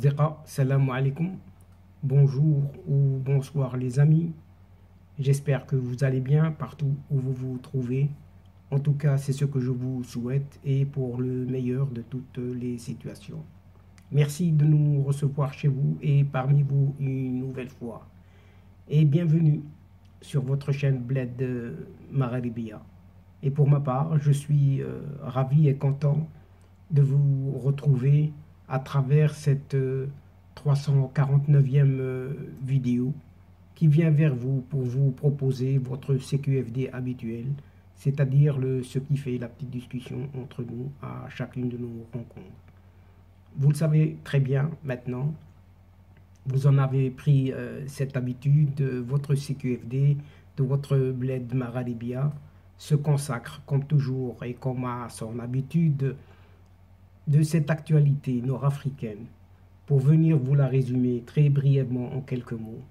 Asdeqa, salam alaikum, bonjour ou bonsoir les amis, j'espère que vous allez bien partout où vous vous trouvez. En tout cas, c'est ce que je vous souhaite et pour le meilleur de toutes les situations. Merci de nous recevoir chez vous et parmi vous une nouvelle fois. Et bienvenue sur votre chaîne Bled Magharibia. Et pour ma part, je suis ravi et content de vous retrouver à travers cette 349e vidéo qui vient vers vous pour vous proposer votre CQFD habituel, c'est-à-dire ce qui fait la petite discussion entre nous à chacune de nos rencontres. Vous le savez très bien maintenant, vous en avez pris cette habitude, votre CQFD, de votre Bled Magharibia se consacre comme toujours et comme à son habitude de cette actualité nord-africaine pour venir vous la résumer très brièvement en quelques mots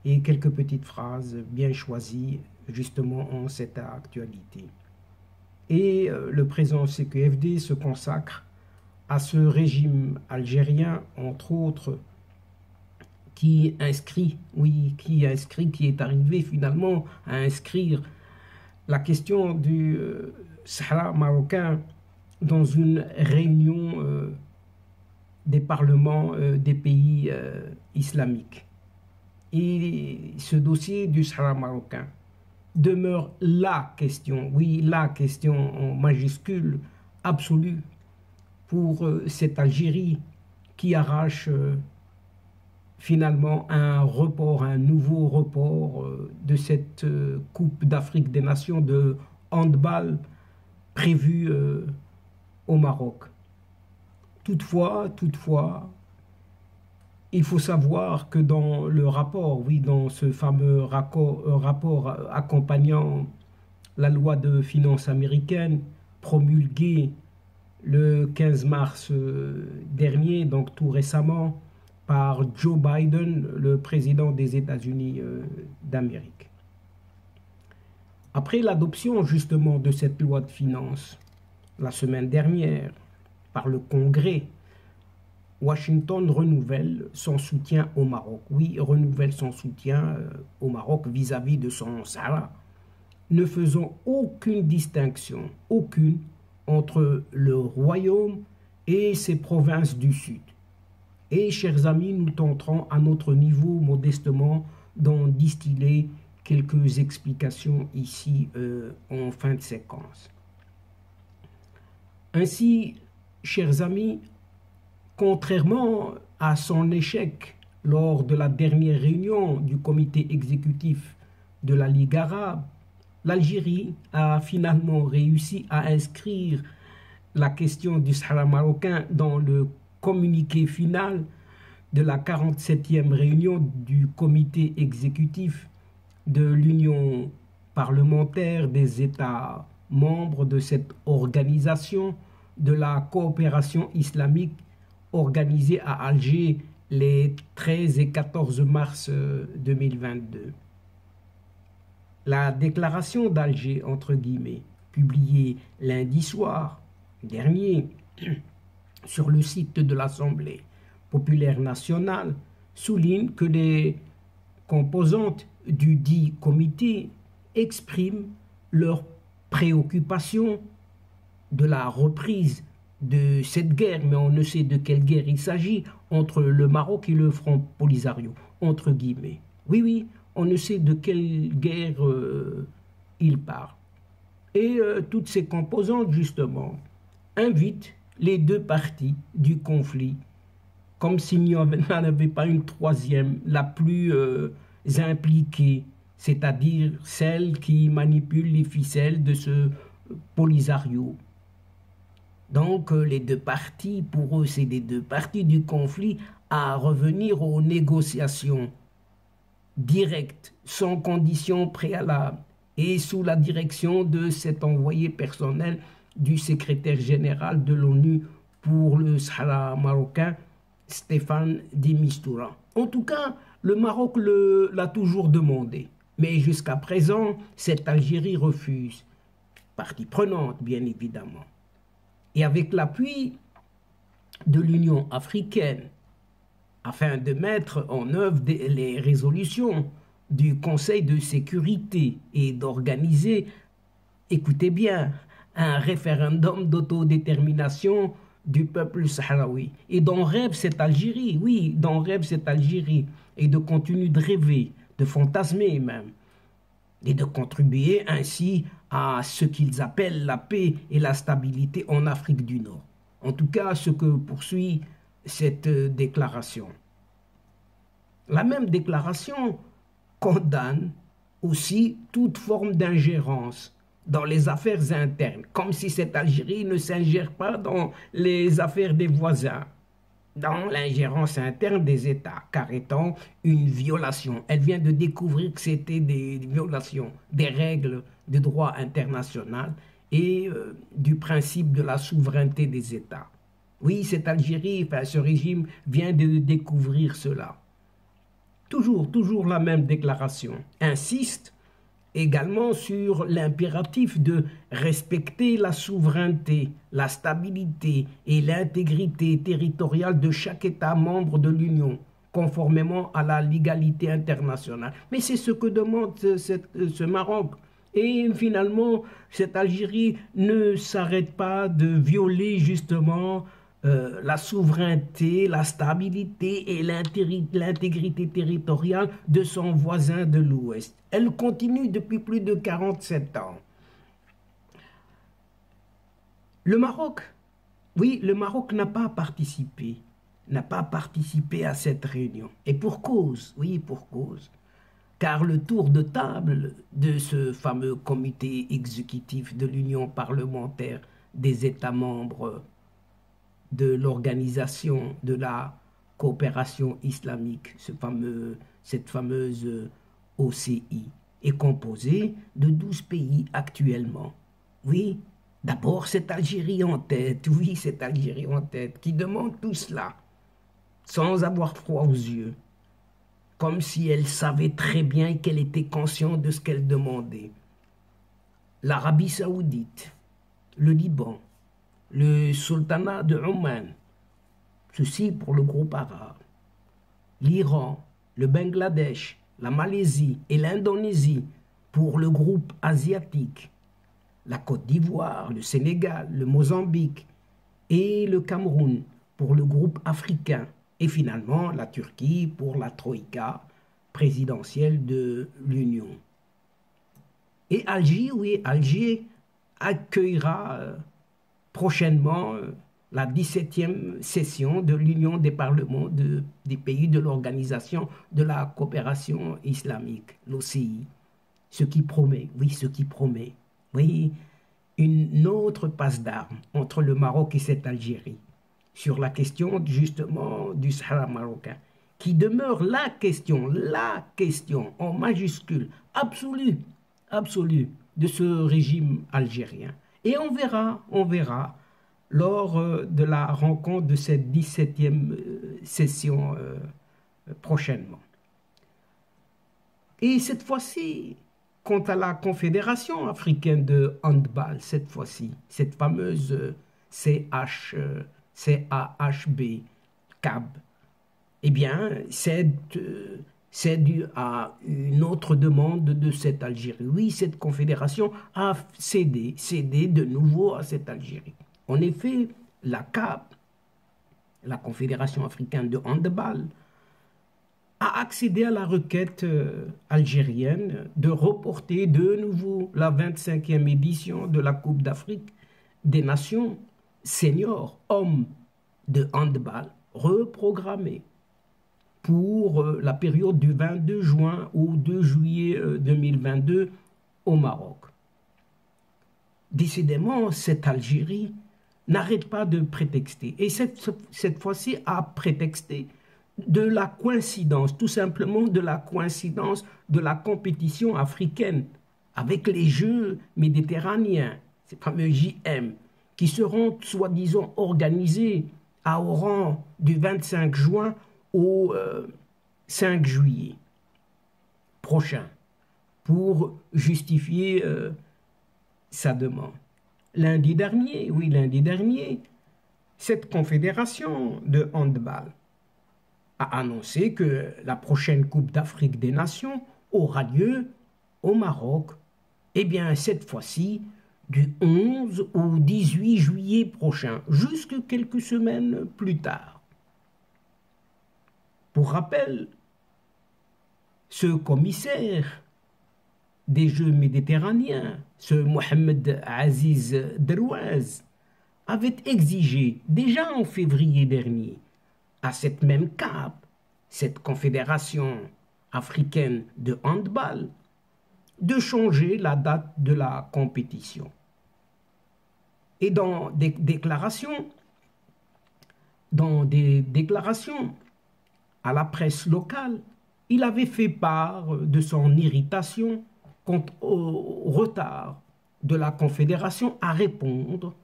et quelques petites phrases bien choisies justement en cette actualité. Et le présent CQFD se consacre à ce régime algérien, entre autres, qui est arrivé finalement à inscrire la question du Sahara marocain dans une réunion des parlements des pays islamiques. Et ce dossier du Sahara marocain demeure la question, oui, la question en majuscule absolue pour cette Algérie qui arrache finalement un nouveau report de cette Coupe d'Afrique des Nations de handball prévue au Maroc. Toutefois, il faut savoir que dans le rapport, oui, dans ce fameux rapport accompagnant la loi de finances américaine promulguée le 15 mars dernier, donc tout récemment, par Joe Biden, le président des États-Unis d'Amérique. Après l'adoption justement de cette loi de finances, la semaine dernière, par le Congrès, Washington renouvelle son soutien au Maroc. Oui, renouvelle son soutien au Maroc vis-à-vis de son Sahara, ne faisant aucune distinction, aucune, entre le royaume et ses provinces du Sud. Et, chers amis, nous tenterons à notre niveau, modestement, d'en distiller quelques explications ici en fin de séquence. Ainsi, chers amis, contrairement à son échec lors de la dernière réunion du comité exécutif de la Ligue arabe, l'Algérie a finalement réussi à inscrire la question du Sahara marocain dans le communiqué final de la 47e réunion du comité exécutif de l'Union parlementaire des États membres de cette organisation de la coopération islamique organisée à Alger les 13 et 14 mars 2022. La déclaration d'Alger, entre guillemets, publiée lundi soir dernier sur le site de l'Assemblée populaire nationale, souligne que les composantes du dit comité expriment leur préoccupation de la reprise de cette guerre, mais on ne sait de quelle guerre il s'agit, entre le Maroc et le Front Polisario, entre guillemets. Oui, on ne sait de quelle guerre il parle. Et toutes ces composantes, justement, invitent les deux parties du conflit, comme s'il n'y en avait pas une troisième, la plus impliquée, c'est-à-dire celle qui manipule les ficelles de ce Polisario. Donc les deux parties, pour eux, c'est les deux parties du conflit à revenir aux négociations directes, sans conditions préalables, et sous la direction de cet envoyé personnel du secrétaire général de l'ONU pour le Sahara marocain, Stéphane de Mistura. En tout cas, le Maroc l'a toujours demandé. Mais jusqu'à présent, cette Algérie refuse. Partie prenante, bien évidemment. Et avec l'appui de l'Union africaine, afin de mettre en œuvre les résolutions du Conseil de sécurité et d'organiser, écoutez bien, un référendum d'autodétermination du peuple sahraoui. Et dont rêve cette Algérie, oui, dont rêve cette Algérie, et de continuer de rêver, de fantasmer même, et de contribuer ainsi à ce qu'ils appellent la paix et la stabilité en Afrique du Nord. En tout cas, ce que poursuit cette déclaration. La même déclaration condamne aussi toute forme d'ingérence dans les affaires internes, comme si cette Algérie ne s'ingère pas dans les affaires des voisins, dans l'ingérence interne des États, car étant une violation. Elle vient de découvrir que c'était des violations des règles de droit international et du principe de la souveraineté des États. Oui, cette Algérie, enfin, ce régime vient de découvrir cela. Toujours la même déclaration insiste également sur l'impératif de respecter la souveraineté, la stabilité et l'intégrité territoriale de chaque État membre de l'Union, conformément à la légalité internationale. Mais c'est ce que demande ce Maroc. Et finalement, cette Algérie ne s'arrête pas de violer justement la souveraineté, la stabilité et l'intégrité territoriale de son voisin de l'Ouest. Elle continue depuis plus de 47 ans. Le Maroc, oui, le Maroc n'a pas participé à cette réunion. Et pour cause, oui, pour cause. Car le tour de table de ce fameux comité exécutif de l'Union parlementaire des États membres de l'organisation de la coopération islamique, cette fameuse OCI, est composé de 12 pays actuellement. Oui, d'abord cette Algérie en tête, oui, cette Algérie en tête, qui demande tout cela, sans avoir froid aux yeux, comme si elle savait très bien et qu'elle était consciente de ce qu'elle demandait. L'Arabie saoudite, le Liban, le sultanat de Oman, ceci pour le groupe arabe, l'Iran, le Bangladesh, la Malaisie et l'Indonésie pour le groupe asiatique, la Côte d'Ivoire, le Sénégal, le Mozambique et le Cameroun pour le groupe africain, et finalement la Turquie pour la Troïka présidentielle de l'Union. Et Alger, oui, Alger accueillera prochainement la 17e session de l'Union des parlements des pays de l'Organisation de la coopération islamique, l'OCI. Ce qui promet, oui, ce qui promet, oui, une autre passe d'armes entre le Maroc et cette Algérie sur la question justement du Sahara marocain, qui demeure la question en majuscule, absolue de ce régime algérien. Et on verra lors de la rencontre de cette 17e session prochainement. Et cette fois-ci, quant à la Confédération africaine de handball, cette fois-ci, cette fameuse CAHB, CAB, eh bien, c'est dû à une autre demande de cette Algérie. Oui, cette confédération a cédé de nouveau à cette Algérie. En effet, la CAB, la Confédération africaine de handball, a accédé à la requête algérienne de reporter de nouveau la 25e édition de la Coupe d'Afrique des Nations seniors hommes de handball reprogrammée pour la période du 22 juin au 2 juillet 2022 au Maroc. Décidément, cette Algérie n'arrête pas de prétexter. Et cette fois-ci a prétexté de la coïncidence, tout simplement de la coïncidence de la compétition africaine avec les Jeux méditerranéens, ces fameux JM, qui seront soi-disant organisés à Oran du 25 juin au 5 juillet prochain pour justifier sa demande. Lundi dernier, cette confédération de handball a annoncé que la prochaine Coupe d'Afrique des Nations aura lieu au Maroc, eh bien cette fois-ci du 11 au 18 juillet prochain, jusque quelques semaines plus tard. Pour rappel, ce commissaire des Jeux méditerranéens, ce Mohamed Aziz Derouaz, avait exigé déjà en février dernier à cette même CAF, cette confédération africaine de handball, de changer la date de la compétition. Et dans des déclarations à la presse locale, il avait fait part de son irritation quant au retard de la Confédération à répondre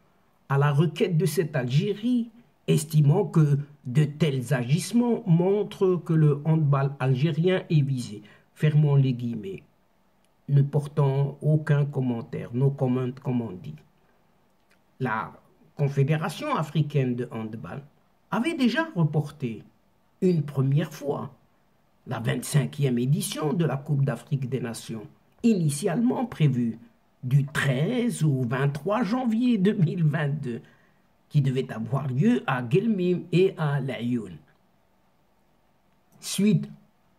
à la requête de cette Algérie, estimant que de tels agissements montrent que le handball algérien est visé, fermons les guillemets, ne portant aucun commentaire, no comment comme on dit. La Confédération africaine de handball avait déjà reporté une première fois la 25e édition de la Coupe d'Afrique des Nations, initialement prévue du 13 au 23 janvier 2022, qui devait avoir lieu à Guelmim et à Laayoune. Suite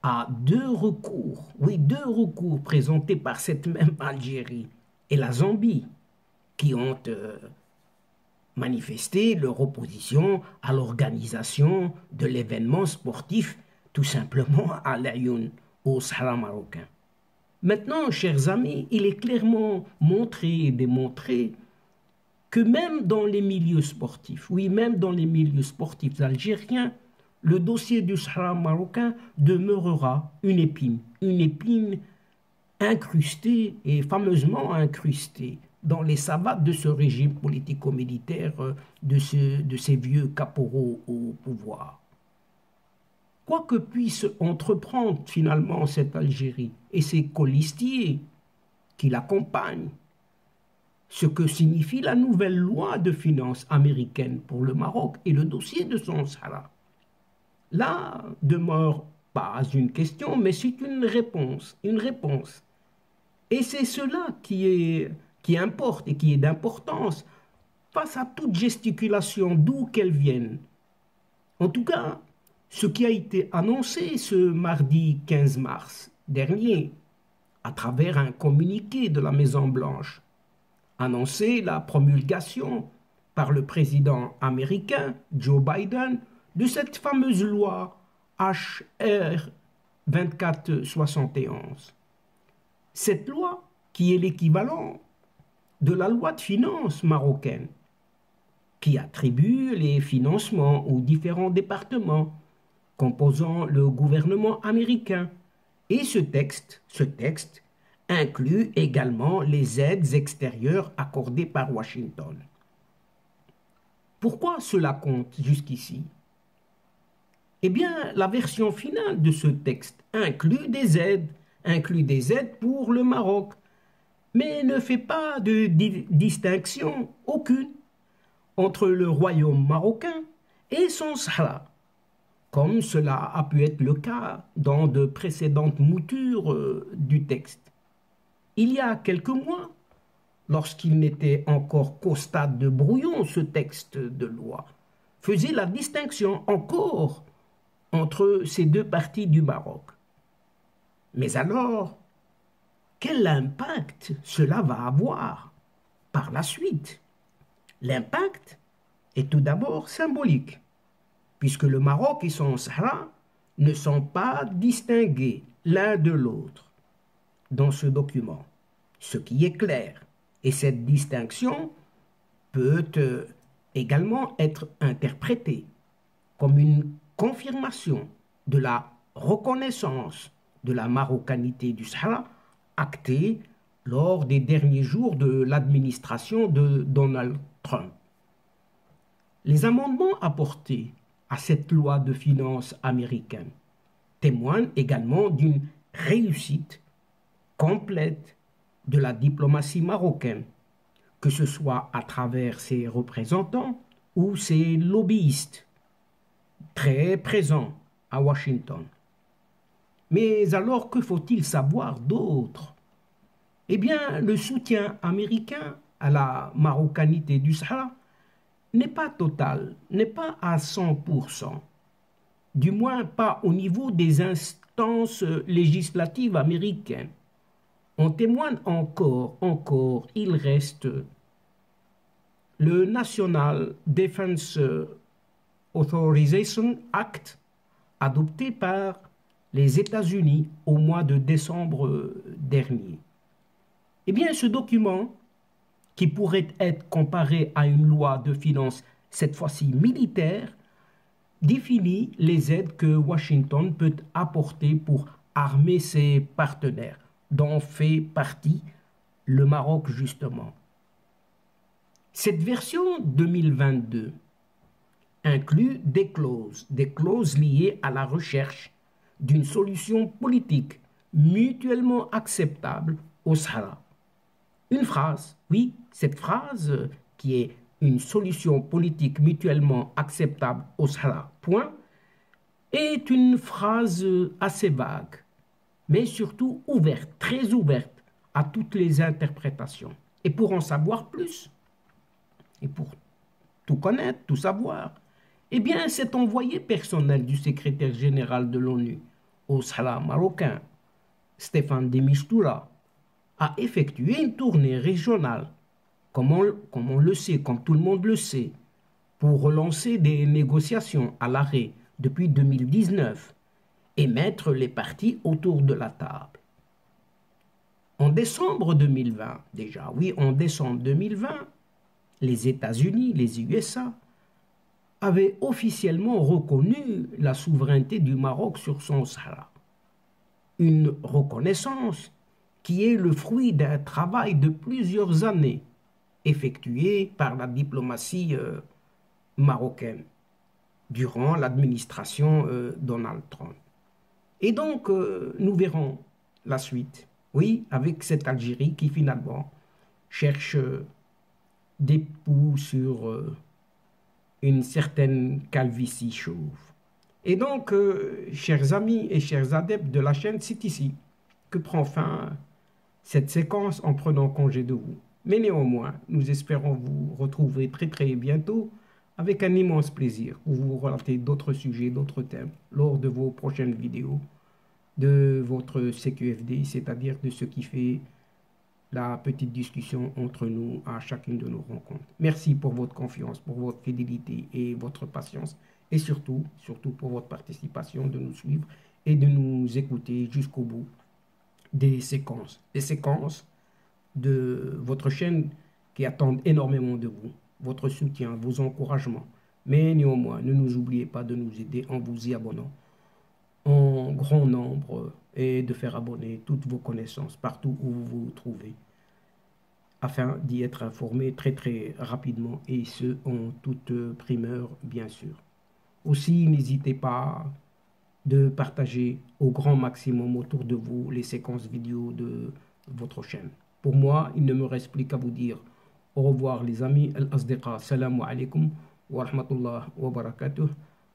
à deux recours présentés par cette même Algérie et la Zambie, qui ont manifesté leur opposition à l'organisation de l'événement sportif tout simplement à Laayoune, au Sahara marocain. Maintenant, chers amis, il est clairement montré et démontré que même dans les milieux sportifs, oui, même dans les milieux sportifs algériens, le dossier du Sahara marocain demeurera une épine incrustée et fameusement incrustée dans les savates de ce régime politico-militaire de ces vieux caporaux au pouvoir. Quoi que puisse entreprendre finalement cette Algérie et ses colistiers qui l'accompagnent, ce que signifie la nouvelle loi de finances américaine pour le Maroc et le dossier de son Sahara, là demeure pas une question, mais c'est une réponse. Et c'est cela qui importe et qui est d'importance face à toute gesticulation, d'où qu'elle vienne. En tout cas, ce qui a été annoncé ce mardi 15 mars dernier, à travers un communiqué de la Maison-Blanche, annonçait la promulgation par le président américain Joe Biden de cette fameuse loi HR 2471. Cette loi qui est l'équivalent de la loi de finances marocaine, qui attribue les financements aux différents départements composant le gouvernement américain. Et ce texte inclut également les aides extérieures accordées par Washington. Pourquoi cela compte jusqu'ici? Eh bien, la version finale de ce texte inclut des aides pour le Maroc, mais ne fait pas de distinction aucune entre le royaume marocain et son Sahara, comme cela a pu être le cas dans de précédentes moutures du texte. Il y a quelques mois, lorsqu'il n'était encore qu'au stade de brouillon, ce texte de loi faisait la distinction encore entre ces deux parties du Maroc. Mais alors, quel impact cela va avoir par la suite? L'impact est tout d'abord symbolique, puisque le Maroc et son Sahara ne sont pas distingués l'un de l'autre dans ce document, ce qui est clair. Et cette distinction peut également être interprétée comme une confirmation de la reconnaissance de la marocanité du Sahara actée lors des derniers jours de l'administration de Donald Trump. Les amendements apportés à cette loi de finances américaine témoignent également d'une réussite complète de la diplomatie marocaine, que ce soit à travers ses représentants ou ses lobbyistes, très présents à Washington. Mais alors, que faut-il savoir d'autre? Eh bien, le soutien américain à la marocanité du Sahara n'est pas total, n'est pas à 100%, du moins pas au niveau des instances législatives américaines. En témoigne encore, il reste le National Defense Authorization Act, adopté par les États-Unis au mois de décembre dernier. Eh bien, ce document, qui pourrait être comparé à une loi de finances, cette fois-ci militaire, définit les aides que Washington peut apporter pour armer ses partenaires, dont fait partie le Maroc justement. Cette version 2022 inclut des clauses liées à la recherche d'une solution politique mutuellement acceptable au Sahara. Une phrase, oui, cette phrase qui est une solution politique mutuellement acceptable au Sahara, point, est une phrase assez vague, mais surtout ouverte, très ouverte à toutes les interprétations. Et pour en savoir plus, et pour tout connaître, tout savoir, eh bien, cet envoyé personnel du secrétaire général de l'ONU au Sahara marocain, Stéphane de Mistura, a effectué une tournée régionale, comme on le sait, comme tout le monde le sait, pour relancer des négociations à l'arrêt depuis 2019 et mettre les parties autour de la table. En décembre 2020, déjà, oui, en décembre 2020, les États-Unis, les USA, avaient officiellement reconnu la souveraineté du Maroc sur son Sahara. Une reconnaissance qui est le fruit d'un travail de plusieurs années effectué par la diplomatie marocaine durant l'administration Donald Trump. Et donc, nous verrons la suite, oui, avec cette Algérie qui finalement cherche des poux sur une certaine calvitie chauve. Et donc, chers amis et chers adeptes de la chaîne, c'est ici que prend fin cette séquence en prenant congé de vous. Mais néanmoins, nous espérons vous retrouver très très bientôt avec un immense plaisir pour vous relater d'autres sujets, d'autres thèmes lors de vos prochaines vidéos de votre CQFD, c'est-à-dire de ce qui fait la petite discussion entre nous à chacune de nos rencontres. Merci pour votre confiance, pour votre fidélité et votre patience et surtout pour votre participation, de nous suivre et de nous écouter jusqu'au bout des séquences de votre chaîne qui attendent énormément de vous, votre soutien, vos encouragements. Mais néanmoins, ne nous oubliez pas de nous aider en vous y abonnant en grand nombre et de faire abonner toutes vos connaissances partout où vous vous trouvez afin d'y être informé très très rapidement et ce en toute primeur bien sûr. Aussi, n'hésitez pas de partager au grand maximum autour de vous les séquences vidéo de votre chaîne. Pour moi, il ne me reste plus qu'à vous dire au revoir les amis, al-asdiqa, salam alaikum wa rahmatullah wa barakatuh.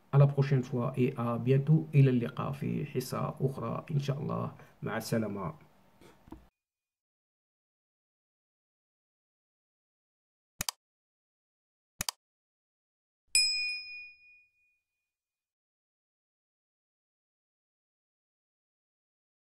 À la prochaine fois et à bientôt. إلى اللقاء في حصة أخرى إن شاء الله. مع السلامة.